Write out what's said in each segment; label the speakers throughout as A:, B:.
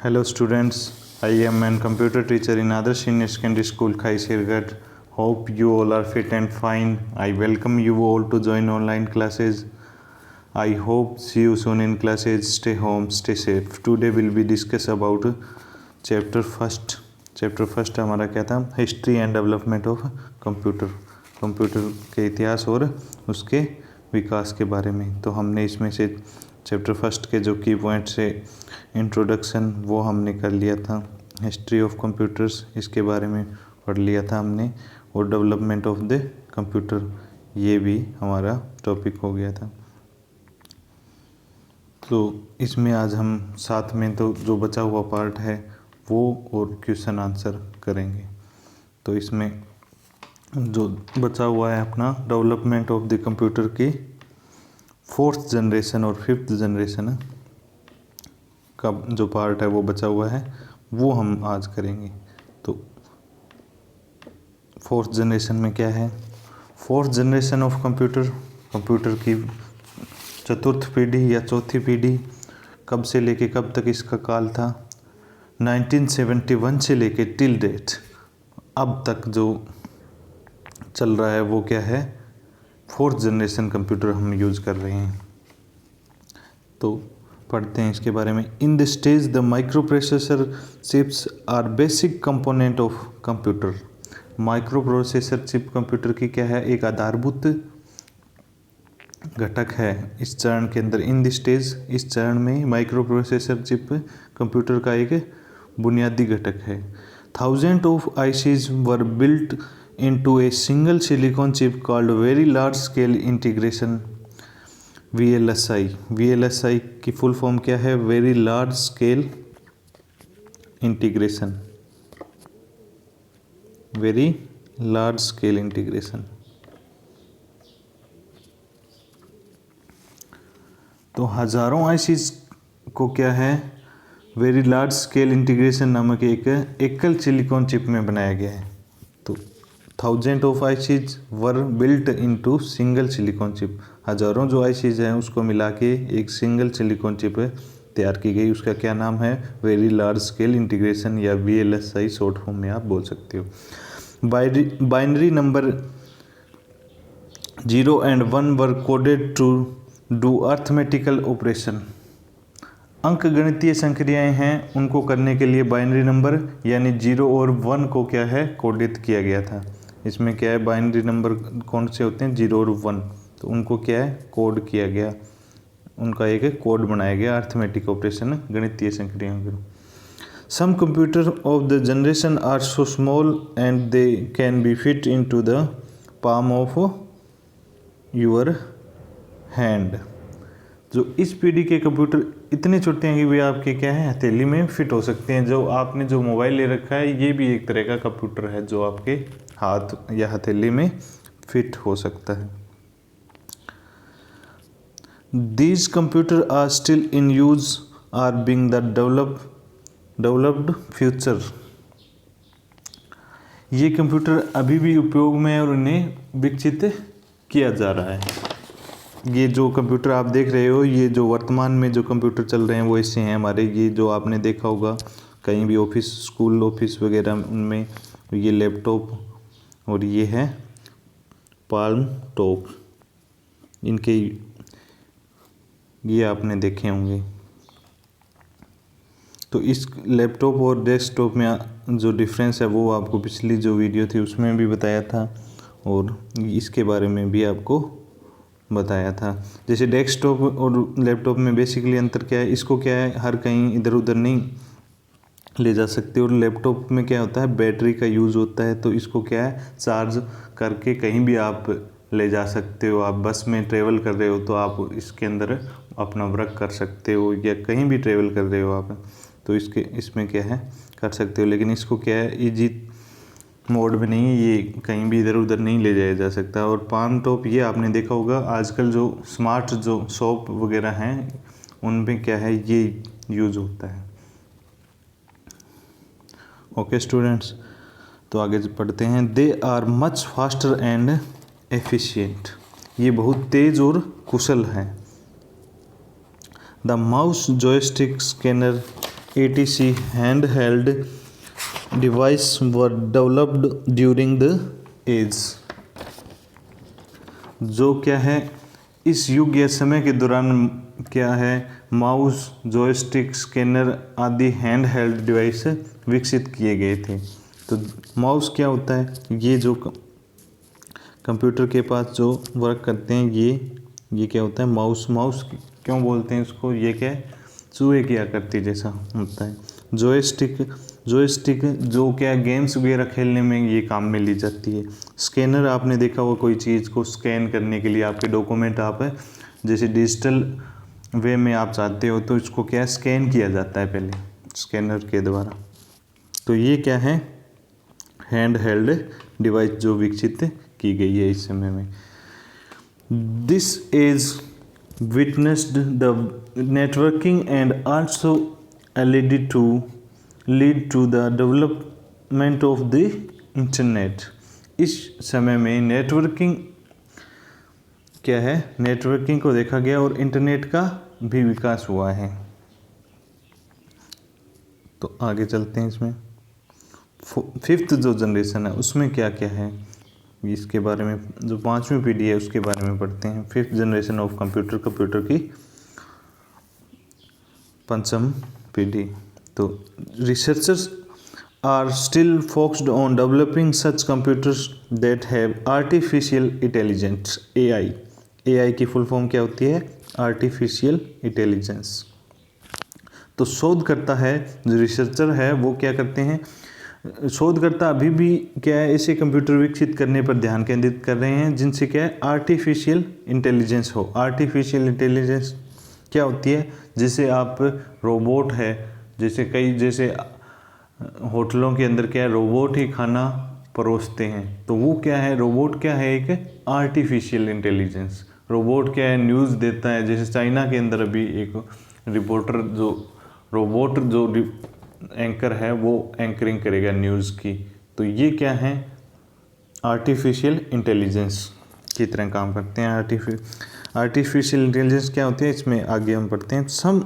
A: Hello students, I am a computer teacher in Adarsh Senior Secondary School, Khaisirgarh. Hope you all are fit and fine. I welcome you all to join online classes. I hope see you soon in classes. Stay home, stay safe. Today will be discuss about chapter first. Chapter first हमारा क्या था? History and development of computer, computer के इतिहास और उसके विकास के बारे में। तो हमने इसमें से चैप्टर फर्स्ट के जो की पॉइंट्स है इंट्रोडक्शन वो हमने कर लिया था। हिस्ट्री ऑफ कंप्यूटर्स इसके बारे में पढ़ लिया था हमने, और डेवलपमेंट ऑफ द कंप्यूटर ये भी हमारा टॉपिक हो गया था। तो इसमें आज हम साथ में तो जो बचा हुआ पार्ट है वो और क्वेश्चन आंसर करेंगे। तो इसमें जो बचा हुआ है अपना डेवलपमेंट ऑफ द कंप्यूटर की फोर्थ जनरेशन और फिफ्थ जनरेशन का जो पार्ट है वो बचा हुआ है वो हम आज करेंगे। तो फोर्थ जनरेशन में क्या है? Fourth generation of computer, computer की चतुर्थ पीढ़ी या चौथी पीढ़ी कब से लेके कब तक इसका काल था? 1971 से लेके टिल डेट अब तक जो चल रहा है वो क्या है? फोर्थ जनरेशन कंप्यूटर हम यूज़ कर रहे हैं। तो पढ़ते हैं इसके बारे में। In the stage the microprocessor chips are basic component of computer. Microprocessor chip computer की क्या है? एक आधारभूत घटक है इस चरण के अंदर। इन द स्टेज इस चरण में माइक्रो प्रोसेसर चिप कंप्यूटर का एक बुनियादी घटक है। Thousand of ICs were built into a single silicon chip called very large scale integration, VLSI। VLSI की फुल फॉर्म क्या है? Very large scale integration, very large scale integration. तो हजारों आईसीज को क्या है? वेरी लार्ज स्केल इंटीग्रेशन नामक एक एकल सिलिकॉन चिप में बनाया गया है। तो thousand of ICs were built into single silicon chip. हजारों जो आईसीज हैं उसको मिला के एक सिंगल सिलिकॉन चिप तैयार की गई। उसका क्या नाम है? वेरी लार्ज स्केल इंटीग्रेशन या VLSI शॉर्ट फॉर्म में आप बोल सकते हो। Binary number 0 and 1 were coded to do arithmetical operation. अंक गणितीय संक्रियाएं हैं उनको करने के लिए बाइनरी नंबर यानी 0 और 1 को क्या है? कोडित किया गया था। इसमें क्या है? बाइनरी नंबर कौन से होते हैं? 0 और 1, तो उनको क्या है? कोड किया गया, उनका एक कोड बनाया गया अर्थमेटिक ऑपरेशन, गणितीय संक्रियाओं के। Some computer of the generation are so small and they can be fit into the palm of your hand. जो इस पीढ़ी के कंप्यूटर इतने छोटे हैं कि वे आपके क्या है? हथेली में फिट हो सकते हैं। जो आपने जो मोबाइल ले रखा है ये भी एक तरह का कंप्यूटर है जो आपके हाथ या हथेली में फिट हो सकता है। These computer are still in use are being the developed future. ये कंप्यूटर अभी भी उपयोग में है और इन्हें विकसित किया जा रहा है। ये जो कंप्यूटर आप देख रहे हो, ये जो वर्तमान में जो कंप्यूटर चल रहे हैं वो ऐसे हैं हमारे। ये जो आपने देखा होगा कहीं भी ऑफिस, स्कूल ऑफिस वगैरह उनमें, ये लैपटॉप और ये है पाल्म टॉप, इनके ये आपने देखे होंगे। तो इस लैपटॉप और डेस्कटॉप में जो डिफरेंस है वो आपको पिछली जो वीडियो थी उसमें भी बताया था और इसके बारे में भी आपको बताया था। जैसे डेस्कटॉप और लैपटॉप में बेसिकली अंतर क्या है? इसको क्या है? हर कहीं इधर उधर नहीं ले जा सकते, और लैपटॉप में क्या होता है? बैटरी का यूज़ होता है। तो इसको क्या है? चार्ज करके कहीं भी आप ले जा सकते हो। आप बस में ट्रेवल कर रहे हो तो आप इसके अंदर अपना वर्क कर सकते हो, या कहीं भी ट्रेवल कर रहे हो आप तो इसमें क्या है? कर सकते हो। लेकिन इसको क्या है? ईजी मोड में नहीं है, ये कहीं भी इधर उधर नहीं ले जाया जा सकता। और पाम टॉप ये आपने देखा होगा आजकल जो स्मार्ट जो शॉप वगैरह हैं उनमें क्या है? ये यूज़ होता है। ओके स्टूडेंट्स, तो आगे पढ़ते हैं। They are much faster and efficient. ये बहुत तेज़ और कुशल हैं। The mouse, joystick, scanner ATC handheld device were developed during the age। जो क्या है इस युग या समय के दौरान क्या है माउस, जॉयस्टिक, स्कैनर आदि हैंड हेल्ड डिवाइस विकसित किए गए थे। तो माउस क्या होता है, ये जो कंप्यूटर के पास जो वर्क करते हैं ये क्या होता है माउस। माउस क्यों बोलते हैं इसको, ये क्या है चूहे की आकृति जैसा होता है। जॉयस्टिक जो क्या गेम्स वगैरह खेलने में ये काम में ली जाती है। स्कैनर आपने देखा होगा कोई चीज़ को स्कैन करने के लिए, आपके डॉक्यूमेंट आप जैसे डिजिटल वे में आप चाहते हो तो इसको क्या स्कैन किया जाता है पहले स्कैनर के द्वारा। तो ये क्या है हैंड हेल्ड डिवाइस जो विकसित की गई है इस समय में। This age witnessed the networking and also lead to the development of the internet. इस समय में नेटवर्किंग क्या है, नेटवर्किंग को देखा गया और इंटरनेट का भी विकास हुआ है। तो आगे चलते हैं इसमें। फिफ्थ जो जनरेशन है उसमें क्या क्या है इसके बारे में, जो 5वीं पीढ़ी है उसके बारे में पढ़ते हैं। फिफ्थ जनरेशन ऑफ कंप्यूटर की 5वीं पीढ़ी। तो researchers are still focused on developing such computers that have artificial intelligence. AI की फुल फॉर्म क्या होती है, आर्टिफिशियल इंटेलिजेंस। तो शोधकर्ता है जो रिसर्चर है वो क्या करते हैं, शोधकर्ता अभी भी क्या है ऐसे कंप्यूटर विकसित करने पर ध्यान केंद्रित कर रहे हैं जिनसे क्या है आर्टिफिशियल इंटेलिजेंस हो। आर्टिफिशियल इंटेलिजेंस क्या होती है, जैसे आप रोबोट है, जैसे होटलों के अंदर क्या है रोबोट ही खाना परोसते हैं, तो वो क्या है रोबोट क्या है एक आर्टिफिशियल इंटेलिजेंस। रोबोट क्या है न्यूज़ देता है, जैसे चाइना के अंदर अभी एक रिपोर्टर जो रोबोट जो एंकर है वो एंकरिंग करेगा न्यूज़ की। तो ये क्या है आर्टिफिशियल इंटेलिजेंस की तरह काम करते हैं। आर्टिफिशियल इंटेलिजेंस क्या होती है इसमें आगे हम पढ़ते हैं। Some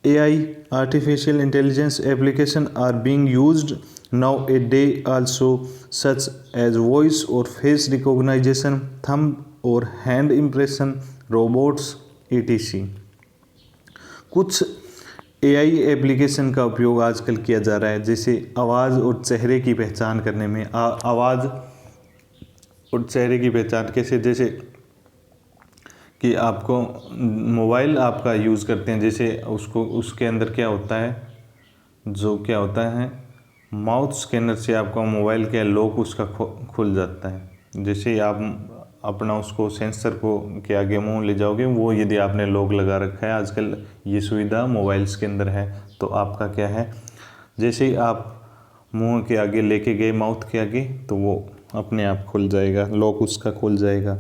A: AI artificial intelligence application are being used now a day also such as voice और फेस रिकॉग्नाइजेशन, थंब और हैंड इम्प्रेशन, रोबोट्स etc। कुछ AI एप्लीकेशन का उपयोग आजकल किया जा रहा है, जैसे आवाज़ और चेहरे की पहचान करने में। आवाज़ और चेहरे की पहचान कैसे, जैसे कि आपको मोबाइल आपका यूज़ करते हैं, जैसे उसके अंदर क्या होता है जो क्या होता है माउथ स्कैनर से आपका मोबाइल क्या लॉक उसका खुल जाता है। जैसे आप अपना उसको सेंसर को के आगे मुंह ले जाओगे, वो यदि आपने लॉक लगा रखा है, आजकल ये सुविधा मोबाइल्स के अंदर है, तो आपका क्या है जैसे ही आप मुंह के आगे लेके गए माउथ के आगे तो वो अपने आप खुल जाएगा, लॉक उसका खुल जाएगा।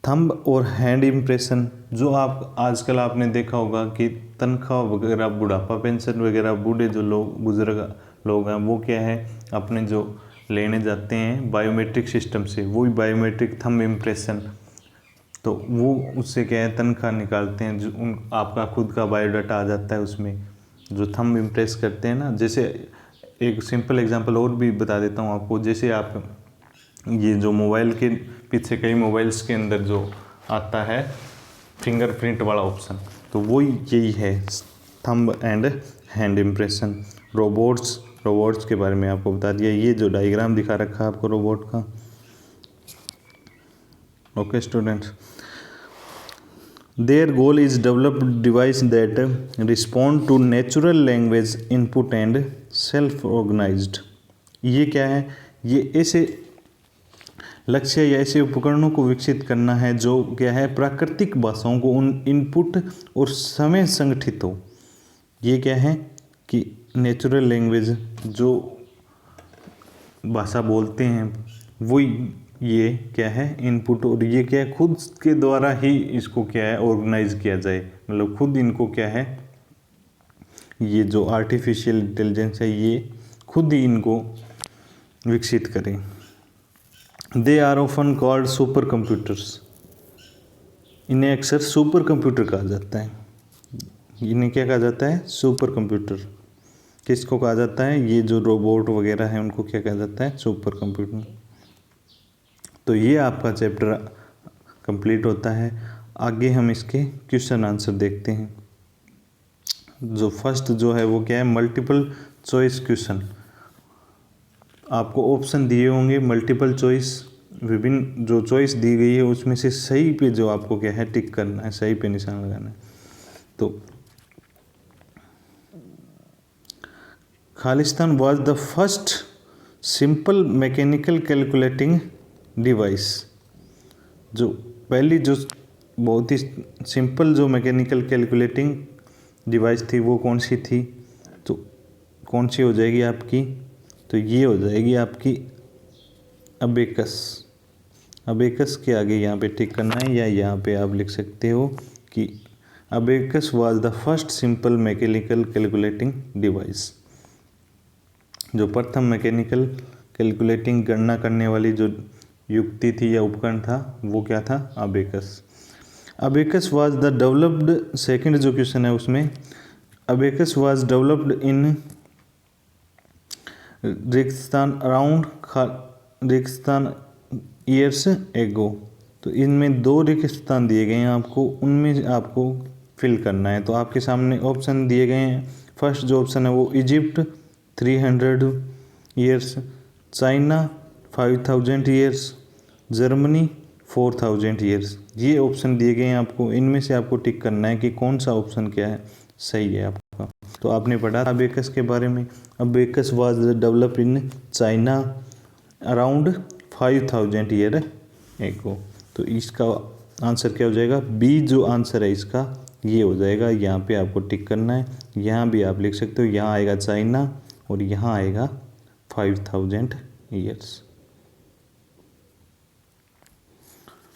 A: थंब और हैंड इम्प्रेशन, जो आप आजकल आपने देखा होगा कि तनख्वाह वगैरह बुढ़ापा पेंशन वगैरह बूढ़े जो लोग बुजुर्ग लोग हैं वो क्या है अपने जो लेने जाते हैं बायोमेट्रिक सिस्टम से, वही बायोमेट्रिक थंब इम्प्रेशन, तो वो उससे क्या है तनख्वाह निकालते हैं। जो आपका खुद का बायोडाटा आ जाता है उसमें जो थंब इम्प्रेस करते हैं ना। जैसे एक सिंपल एग्जांपल और भी बता देता हूँ आपको, जैसे आप ये जो मोबाइल के पीछे कई मोबाइल्स के अंदर जो आता है फिंगरप्रिंट वाला ऑप्शन, तो वो यही है thumb and hand impression. Robots के बारे में आपको बता दिया, ये जो डायग्राम दिखा रखा है आपको रोबोट का। Okay students, their goal is develop device that respond to natural language input and self organised. ये क्या है, ये ऐसे लक्ष्य या ऐसे उपकरणों को विकसित करना है जो क्या है प्राकृतिक भाषाओं को उन इनपुट और समय संगठित हो। ये क्या है कि नेचुरल लैंग्वेज जो भाषा बोलते हैं वो ये क्या है इनपुट, और ये क्या है खुद के द्वारा ही इसको क्या है ऑर्गेनाइज किया जाए, मतलब खुद इनको क्या है ये जो आर्टिफिशियल इंटेलिजेंस है ये खुद ही इनको विकसित करें। They are often called super computers, इन्हें अक्सर सुपर कंप्यूटर कहा जाता है। इन्हें क्या कहा जाता है सुपर कंप्यूटर। किसको कहा जाता है, ये जो रोबोट वगैरह है उनको क्या कहा जाता है, सुपर कंप्यूटर। तो ये आपका चैप्टर कंप्लीट होता है। आगे हम इसके क्वेश्चन आंसर देखते हैं। जो फर्स्ट जो है वो क्या है, मल्टीपल चॉइस क्वेश्चन। आपको ऑप्शन दिए होंगे, मल्टीपल चॉइस, विभिन्न जो चॉइस दी गई है उसमें से सही पे जो आपको क्या है टिक करना है, सही पे निशान लगाना है। तो Khalistan was the first simple mechanical calculating device. जो पहली जो बहुत ही सिंपल जो मैकेनिकल कैलकुलेटिंग डिवाइस थी वो कौन सी थी, तो कौन सी हो जाएगी आपकी, तो ये हो जाएगी आपकी अबेकस। अबेकस के आगे यहाँ पे टिक करना है, या यहाँ पे आप लिख सकते हो कि abacus was the first simple mechanical calculating device. जो प्रथम मैकेनिकल कैलकुलेटिंग गणना करने वाली जो युक्ति थी या उपकरण था वो क्या था, abacus. Abacus was the developed, second जो क्वेश्चन है उसमें, अबेकस वाज डेवलप्ड इन रेगिस्तान अराउंड रेगिस्तान ईयर्स एगो। तो इनमें 2 रेगिस्तान दिए गए हैं आपको, उनमें आपको फिल करना है। तो आपके सामने ऑप्शन दिए गए हैं। फर्स्ट जो ऑप्शन है वो Egypt 300 years, China 5000 years, Germany 4000 years. ये ऑप्शन दिए गए हैं आपको, इनमें से आपको टिक करना है कि कौन सा ऑप्शन क्या है सही है आपका। तो आपने पढ़ा अबेकस के बारे में। Abacus was develop in China around 5000 year ago. तो इसका आंसर क्या हो जाएगा, बी जो आंसर है इसका ये हो जाएगा। यहाँ पे आपको टिक करना है, यहाँ भी आप लिख सकते हो, यहाँ आएगा चाइना और यहाँ आएगा 5000 ईयर्स।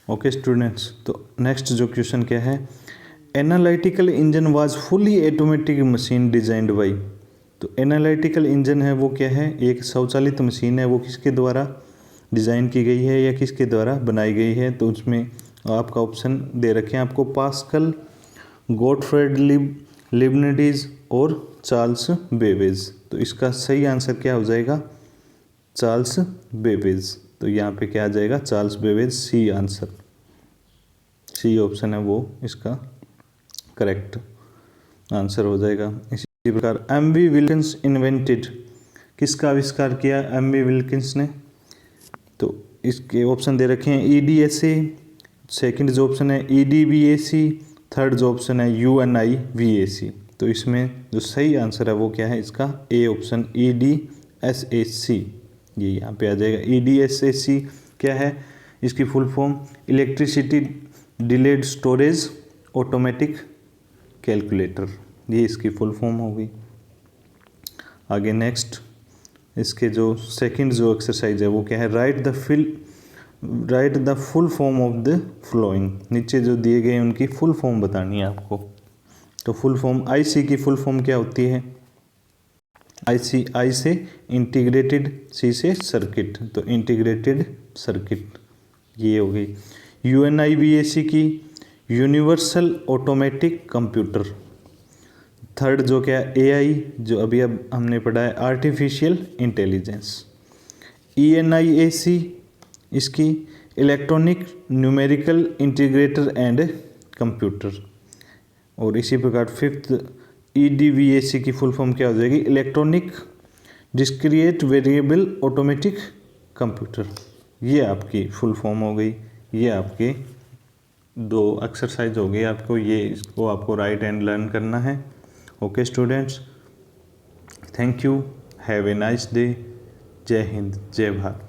A: ओके स्टूडेंट्स, तो नेक्स्ट जो क्वेश्चन क्या है, analytical engine was fully automatic machine designed by. तो एनालिटिकल इंजन है वो क्या है, एक स्वचालित मशीन है, वो किसके द्वारा डिज़ाइन की गई है या किसके द्वारा बनाई गई है। तो उसमें आपका ऑप्शन दे रखे हैं आपको, पास्कल, गॉटफ्रेड लिबनिज़ और चार्ल्स बेबेज। तो इसका सही आंसर क्या हो जाएगा, चार्ल्स बेबेज। तो यहाँ पे क्या आ जाएगा, Charles Babbage, C answer, C option है वो इसका करेक्ट आंसर हो जाएगा। इसी प्रकार एम.वी. विल्किंस इन्वेंटेड, किसका आविष्कार किया एम.वी. विल्किंस ने। तो इसके ऑप्शन दे रखे हैं EDSA, सेकंड जो ऑप्शन है EDVAC, थर्ड जो ऑप्शन है UNIVAC। तो इसमें जो सही आंसर है वो क्या है इसका, ए ऑप्शन EDSAC, ये यहाँ पे आ जाएगा। EDSAC क्या है, इसकी full form electricity delayed storage automatic calculator, ये इसकी फुल फॉर्म होगी। आगे नेक्स्ट इसके जो सेकंड जो एक्सरसाइज है वो क्या है, right the full form of the flowing. नीचे जो दिए गए उनकी फुल फॉर्म बतानी है आपको। तो फुल फॉर्म, IC की फुल फॉर्म क्या होती है, आई से इंटीग्रेटेड, सी से सर्किट, तो इंटीग्रेटेड सर्किट ये हो गई। UNIVAC की यूनिवर्सल ऑटोमेटिक कंप्यूटर। थर्ड जो क्या AI, जो अभी अब हमने पढ़ा है आर्टिफिशियल इंटेलिजेंस। ENIAC इसकी electronic numerical integrator and computer. और इसी प्रकार फिफ्थ EDVAC की फुल फॉर्म क्या हो जाएगी, electronic discrete variable automatic computer. ये आपकी फुल फॉर्म हो गई। ये आपके 2 एक्सरसाइज हो गई आपको, ये इसको आपको राइट एंड लर्न करना है। Okay students, thank you, have a nice day. जय हिंद, जय भारत।